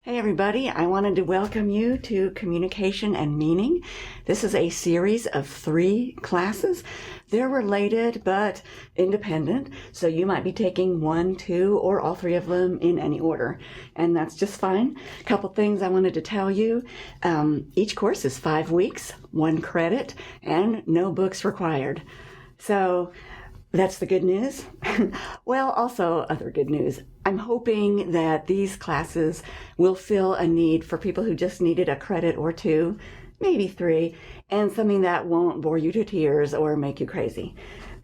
Hey everybody, I wanted to welcome you to Communication and Meaning. This is a series of 3 classes. They're related but independent, so you might be taking 1, 2, or all 3 of them in any order, and that's just fine. A couple things I wanted to tell you. Each course is 5 weeks, 1 credit, and no books required. So that's the good news. Well, also other good news. I'm hoping that these classes will fill a need for people who just needed a credit or 2, maybe 3, and something that won't bore you to tears or make you crazy.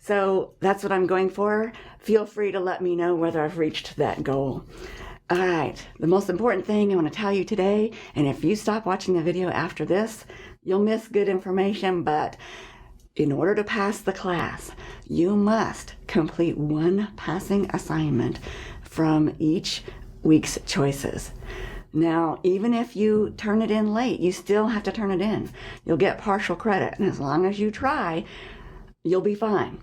So that's what I'm going for. Feel free to let me know whether I've reached that goal. All right, the most important thing I want to tell you today, and if you stop watching the video after this, you'll miss good information, but in order to pass the class, you must complete 1 passing assignment from each week's choices. Now, even if you turn it in late, you still have to turn it in. You'll get partial credit, and as long as you try, you'll be fine.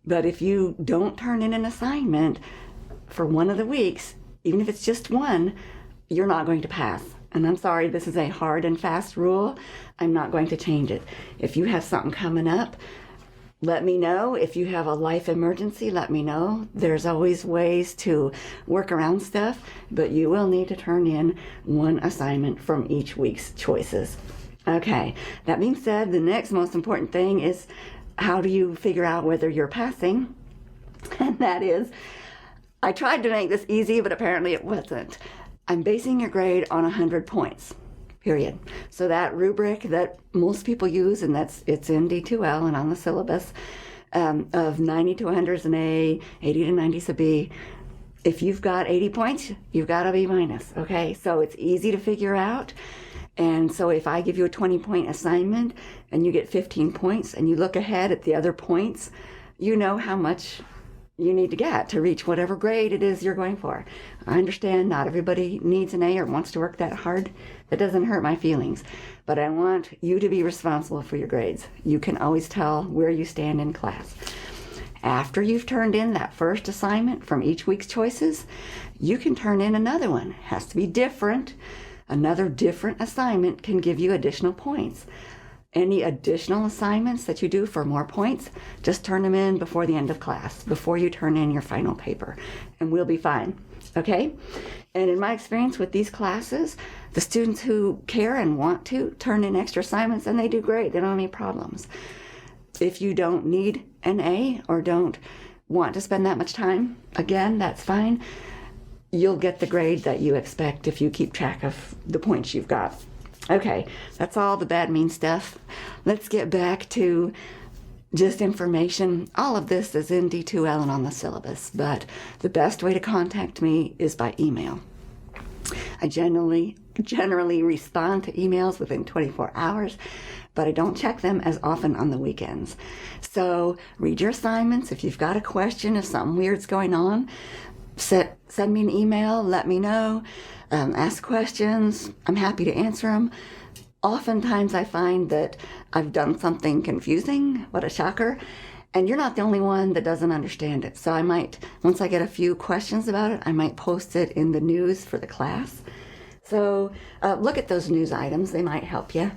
But if you don't turn in an assignment for one of the weeks, even if it's just 1, you're not going to pass. And I'm sorry, this is a hard and fast rule. I'm not going to change it. If you have something coming up, let me know. If you have a life emergency, let me know. There's always ways to work around stuff, but you will need to turn in 1 assignment from each week's choices. Okay, that being said, the next most important thing is how do you figure out whether you're passing? And that is, I tried to make this easy, but apparently it wasn't. I'm basing your grade on 100 points, period. So that rubric that most people use, and it's in D2L and on the syllabus, of 90 to 100 is an A, 80 to 90 is a B. If you've got 80 points, you've got a B minus, okay? So it's easy to figure out. And so if I give you a 20-point assignment and you get 15 points and you look ahead at the other points, you know how much you need to get to reach whatever grade it is you're going for. I understand not everybody needs an A or wants to work that hard. That doesn't hurt my feelings. But I want you to be responsible for your grades. You can always tell where you stand in class. After you've turned in that first assignment from each week's choices, you can turn in another one. It has to be different. Another different assignment can give you additional points. Any additional assignments that you do for more points, just turn them in before the end of class, before you turn in your final paper, and we'll be fine, okay? And in my experience with these classes, the students who care and want to turn in extra assignments, and they do great, they don't have any problems. If you don't need an A or don't want to spend that much time, again, that's fine. You'll get the grade that you expect if you keep track of the points you've got. Okay, that's all the bad, mean stuff. Let's get back to just information. All of this is in D2L and on the syllabus, but the best way to contact me is by email. I generally respond to emails within 24 hours, but I don't check them as often on the weekends. So read your assignments. If you've got a question, if something weird's going on, send me an email, let me know. Ask questions. I'm happy to answer them. Oftentimes I find that I've done something confusing. What a shocker. And you're not the only one that doesn't understand it. So I might, once I get a few questions about it, I might post it in the news for the class. So look at those news items. They might help you.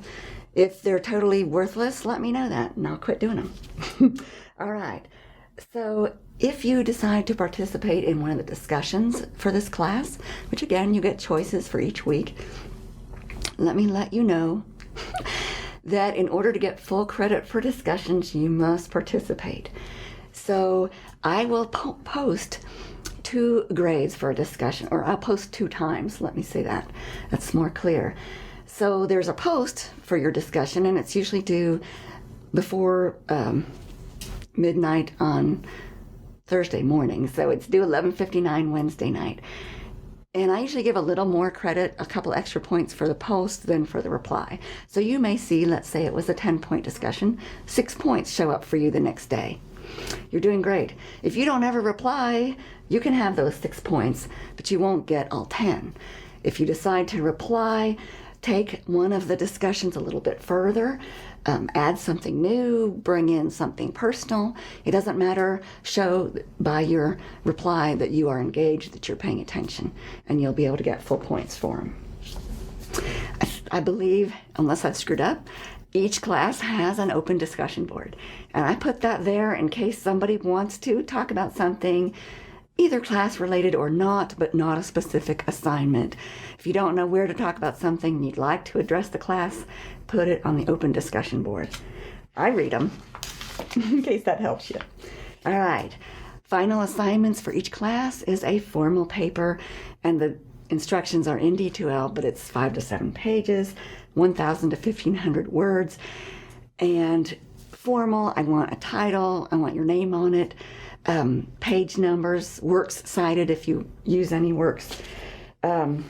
If they're totally worthless, let me know that and I'll quit doing them. All right. So if you decide to participate in one of the discussions for this class, which again, you get choices for each week, let me let you know that in order to get full credit for discussions, you must participate. So I will post 2 grades for a discussion, or I'll post 2 times. Let me say that. That's more clear. So there's a post for your discussion, and it's usually due before midnight on Thursday morning, so it's due 11:59 Wednesday night. And I usually give a little more credit, a couple extra points for the post than for the reply. So you may see, let's say it was a 10-point discussion, 6 points show up for you the next day. You're doing great. If you don't ever reply, you can have those 6 points, but you won't get all 10. If you decide to reply, take one of the discussions a little bit further, add something new, bring in something personal. It doesn't matter. Show by your reply that you are engaged, that you're paying attention, and you'll be able to get full points for them. I believe, unless I've screwed up, each class has an open discussion board. And I put that there in case somebody wants to talk about something, either class related or not, but not a specific assignment. If you don't know where to talk about something and you'd like to address the class, put it on the open discussion board. I read them in case that helps you. All right. Final assignments for each class is a formal paper, and the instructions are in D2L, but it's 5 to 7 pages, 1,000 to 1,500 words. And formal, I want a title, I want your name on it, page numbers, works cited if you use any works. And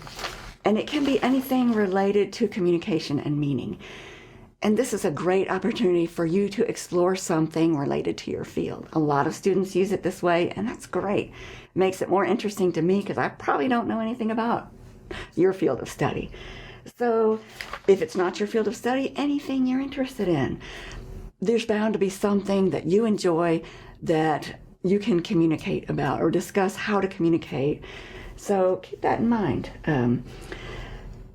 it can be anything related to communication and meaning. And this is a great opportunity for you to explore something related to your field. A lot of students use it this way, and that's great. It makes it more interesting to me because I probably don't know anything about your field of study. So if it's not your field of study, anything you're interested in, there's bound to be something that you enjoy that you can communicate about or discuss how to communicate. So keep that in mind.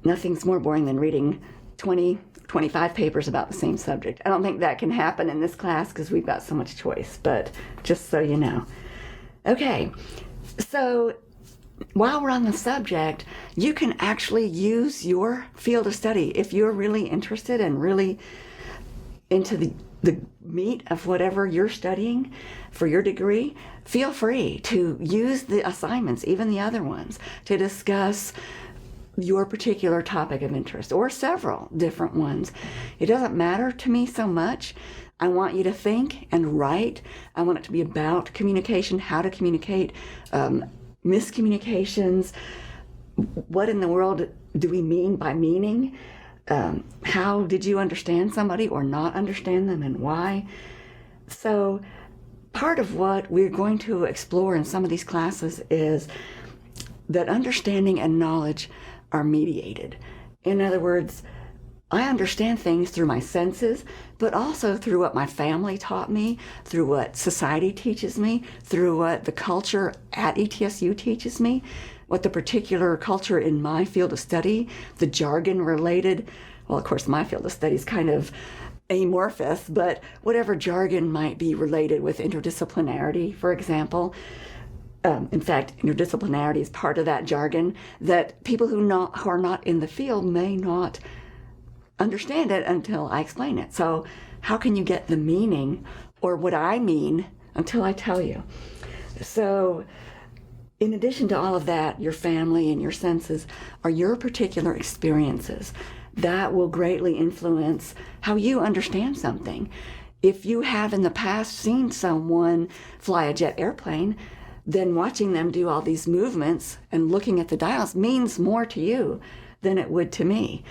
Nothing's more boring than reading 25 papers about the same subject. I don't think that can happen in this class because we've got so much choice, but just so you know. Okay, so while we're on the subject, you can actually use your field of study. If you're really interested and really into the meat of whatever you're studying for your degree, feel free to use the assignments, even the other ones, to discuss your particular topic of interest, or several different ones. It doesn't matter to me so much. I want you to think and write. I want it to be about communication, how to communicate, miscommunications. What in the world do we mean by meaning? How did you understand somebody or not understand them, and why? So part of what we're going to explore in some of these classes is that understanding and knowledge are mediated. In other words, I understand things through my senses, but also through what my family taught me, through what society teaches me, through what the culture at ETSU teaches me, what the particular culture in my field of study, the jargon related, well, of course, my field of study is kind of amorphous, but whatever jargon might be related with interdisciplinarity, for example. In fact, interdisciplinarity is part of that jargon that people who are not in the field may not understand it until I explain it. So how can you get the meaning or what I mean until I tell you? So in addition to all of that, your family and your senses are your particular experiences. That will greatly influence how you understand something. If you have in the past seen someone fly a jet airplane, then watching them do all these movements and looking at the dials means more to you than it would to me.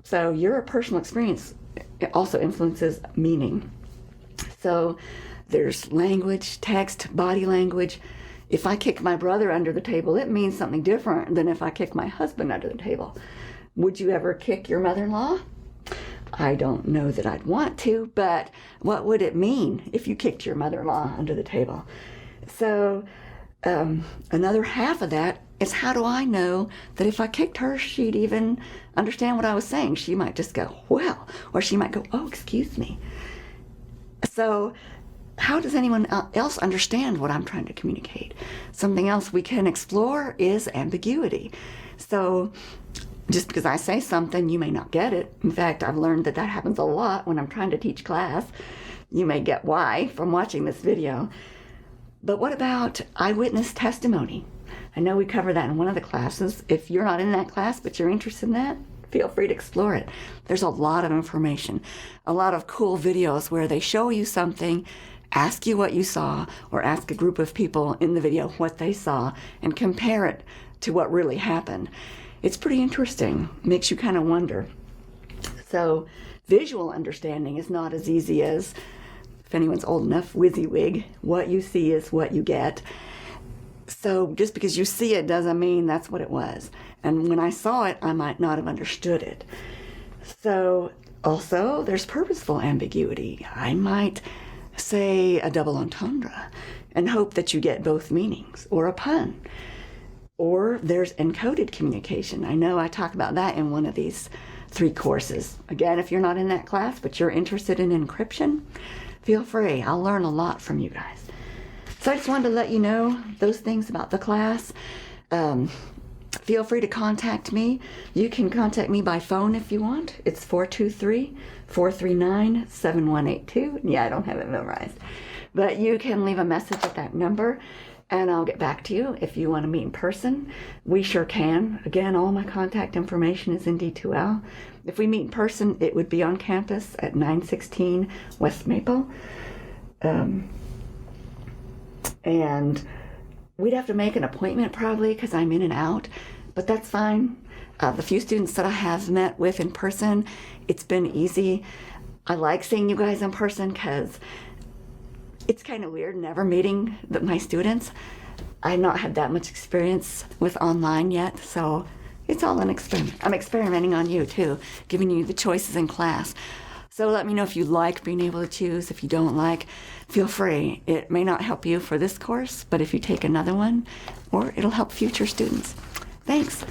So your personal experience also influences meaning. So there's language, text, body language. If I kick my brother under the table, it means something different than if I kick my husband under the table. Would you ever kick your mother-in-law? I don't know that I'd want to, but what would it mean if you kicked your mother-in-law under the table? So another half of that is, how do I know that if I kicked her, she'd even understand what I was saying? She might just go, well, or she might go, oh, excuse me. So how does anyone else understand what I'm trying to communicate? Something else we can explore is ambiguity. So just because I say something, you may not get it. In fact, I've learned that happens a lot when I'm trying to teach class. You may get why from watching this video. But what about eyewitness testimony? I know we cover that in one of the classes. If you're not in that class, but you're interested in that, feel free to explore it. There's a lot of information, a lot of cool videos where they show you something, ask you what you saw, or ask a group of people in the video what they saw, and compare it to what really happened. It's pretty interesting. Makes you kind of wonder. So visual understanding is not as easy as, if anyone's old enough, WYSIWYG. What you see is what you get. So just because you see it doesn't mean that's what it was. And when I saw it, I might not have understood it. So also, there's purposeful ambiguity. I might say a double entendre and hope that you get both meanings, or a pun. Or there's encoded communication. I know I talk about that in one of these 3 courses. Again, if you're not in that class, but you're interested in encryption, feel free. I'll learn a lot from you guys. So I just wanted to let you know those things about the class. Feel free to contact me. You can contact me by phone if you want. It's 423-439-7182. Yeah, I don't have it memorized. But you can leave a message at that number, and I'll get back to you if you want to meet in person. We sure can. Again, all my contact information is in D2L. If we meet in person, it would be on campus at 916 West Maple. And we'd have to make an appointment probably because I'm in and out, but that's fine. The few students that I have met with in person, it's been easy. I like seeing you guys in person because it's kind of weird never meeting my students. I've not had that much experience with online yet, so it's all an experiment. I'm experimenting on you too, giving you the choices in class. So let me know if you like being able to choose. If you don't like, feel free. It may not help you for this course, but if you take another one, or it'll help future students. Thanks.